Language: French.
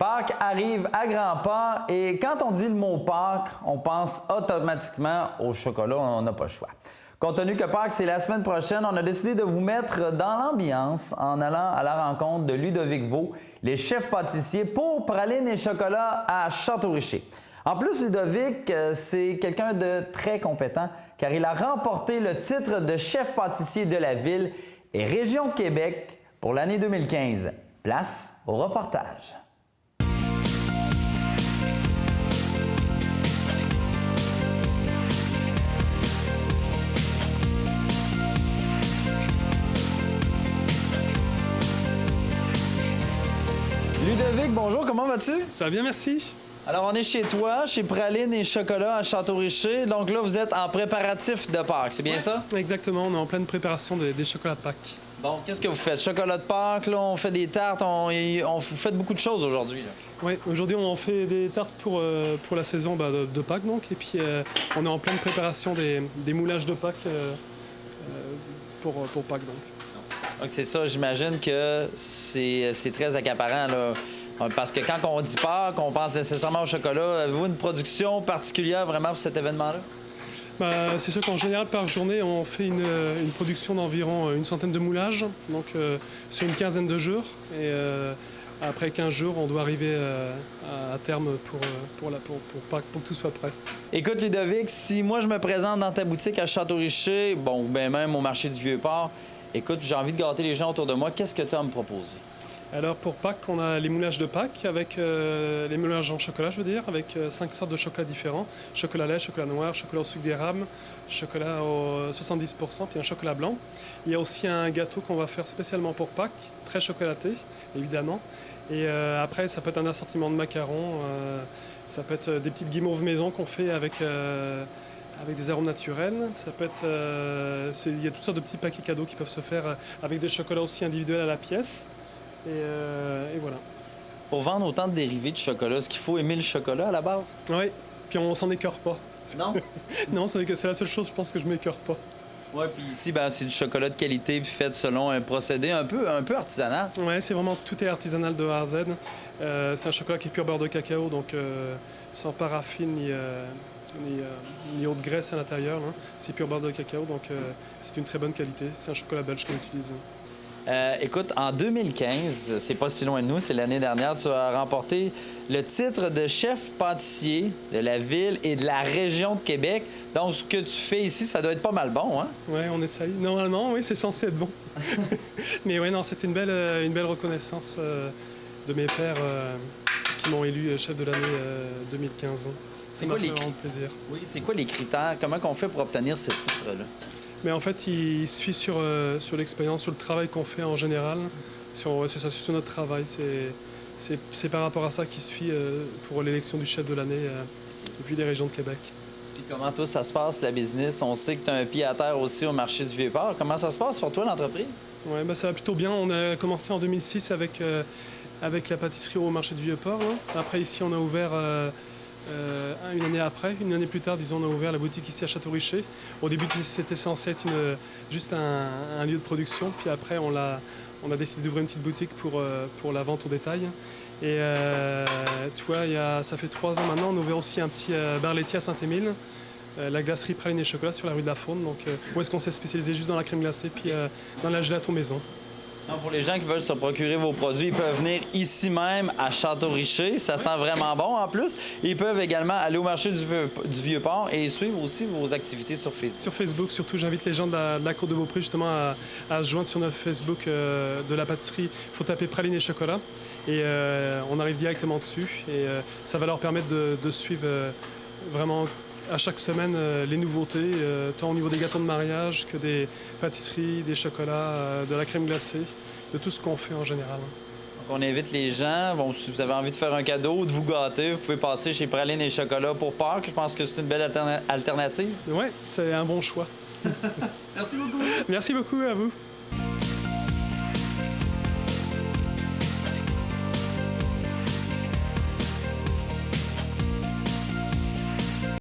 Pâques arrive à grands pas et quand on dit le mot Pâques, on pense automatiquement au chocolat, on n'a pas le choix. Compte tenu que Pâques, c'est la semaine prochaine, on a décidé de vous mettre dans l'ambiance en allant à la rencontre de Ludovic Vaux, les chefs pâtissiers pour pralines et chocolat à Château-Richer. En plus, Ludovic, c'est quelqu'un de très compétent car il a remporté le titre de chef pâtissier de la ville et région de Québec pour l'année 2015. Place au reportage. Ludovic, bonjour, comment vas-tu? Ça va bien, merci. Alors, on est chez toi, chez Pralines et Chocolat à Château-Richer. Donc là, vous êtes en préparatif de Pâques, c'est bien ça? Exactement, on est en pleine préparation des chocolats de Pâques. Bon, qu'est-ce que vous faites? Chocolat de Pâques, là, on fait des tartes, vous faites beaucoup de choses aujourd'hui. Oui, aujourd'hui, on fait des tartes pour la saison de Pâques, donc. Et puis, on est en pleine préparation des moulages de Pâques pour Pâques, donc. Donc c'est ça, j'imagine que c'est très accaparant, là. Parce que quand on dit Pâques, on pense nécessairement au chocolat. Avez-vous une production particulière vraiment pour cet événement-là? C'est sûr qu'en général, par journée, on fait une production d'environ une centaine de moulages, donc sur une quinzaine de jours. Et après 15 jours, on doit arriver à terme pour Pâques, pour que tout soit prêt. Écoute, Ludovic, si moi je me présente dans ta boutique à Château-Richer, bon, ben même au marché du Vieux-Port, écoute, j'ai envie de gâter les gens autour de moi, qu'est-ce que tu as à me proposer? Alors pour Pâques, on a les moulages de Pâques, avec les moulages en chocolat, je veux dire, avec 5 sortes de chocolats différents. Chocolat lait, chocolat noir, chocolat au sucre d'érable, chocolat au 70%, puis un chocolat blanc. Il y a aussi un gâteau qu'on va faire spécialement pour Pâques, très chocolaté, évidemment. Et après, ça peut être un assortiment de macarons, ça peut être des petites guimauves maison qu'on fait avec des arômes naturels. Ça peut être, il y a toutes sortes de petits paquets cadeaux qui peuvent se faire avec des chocolats aussi individuels à la pièce. Et voilà. Pour vendre autant de dérivés de chocolat, est-ce qu'il faut aimer le chocolat à la base? Oui, puis on s'en écœure pas. Non? Non, c'est la seule chose, je pense, que je m'écœure pas. Oui, puis ici, c'est du chocolat de qualité puis fait selon un procédé un peu artisanal. Oui, c'est vraiment, tout est artisanal de A à Z. C'est un chocolat qui est pur beurre de cacao, donc sans paraffine ni eau de graisse à l'intérieur. Hein. C'est pur beurre de cacao, donc c'est une très bonne qualité. C'est un chocolat belge qu'on utilise. Écoute, en 2015, c'est pas si loin de nous, c'est l'année dernière, tu as remporté le titre de chef pâtissier de la ville et de la région de Québec. Donc, ce que tu fais ici, ça doit être pas mal bon, hein? Oui, on essaye. Normalement, oui, c'est censé être bon. Mais oui, non, c'était une belle reconnaissance de mes pairs qui m'ont élu chef de l'année 2015. Ça m'a fait vraiment plaisir. Oui, c'est quoi les critères? Comment on fait pour obtenir ce titre-là? Mais en fait, il se fie sur l'expérience, sur le travail qu'on fait en général. C'est ça, sur notre travail. C'est par rapport à ça qu'il se fie pour l'élection du chef de l'année depuis les régions de Québec. Et comment toi, ça se passe, la business? On sait que tu as un pied à terre aussi au marché du Vieux-Port. Comment ça se passe pour toi, l'entreprise? Oui, ça va plutôt bien. On a commencé en 2006 avec la pâtisserie au marché du Vieux-Port. Hein. Après, ici, on a ouvert... une année après, une année plus tard, disons, on a ouvert la boutique ici à Château-Richer. Au début, c'était censé être juste un lieu de production. Puis après, on a décidé d'ouvrir une petite boutique pour la vente au détail. Et tu vois, ça fait 3 ans maintenant, on a ouvert aussi un petit bar laitier à Saint-Émile, la glacerie Pralines et Chocolat sur la rue de la Faune. Donc, où est-ce qu'on s'est spécialisé juste dans la crème glacée puis dans la gelato maison. Non, pour les gens qui veulent se procurer vos produits, ils peuvent venir ici même à Château-Richer. Ça sent vraiment bon en plus. Ils peuvent également aller au marché du Vieux-Port et suivre aussi vos activités sur Facebook. Sur Facebook, surtout, j'invite les gens de la Côte de Beaupré justement à se joindre sur notre Facebook de la pâtisserie. Il faut taper Pralines et Chocolat et on arrive directement dessus. Et ça va leur permettre de suivre vraiment à chaque semaine les nouveautés, tant au niveau des gâteaux de mariage que des pâtisseries, des chocolats, de la crème glacée, de tout ce qu'on fait en général. Donc on invite les gens, bon, si vous avez envie de faire un cadeau ou de vous gâter, vous pouvez passer chez Pralines et Chocolat pour Pâques. Je pense que c'est une belle alternative. Oui, c'est un bon choix. Merci beaucoup. Merci beaucoup à vous.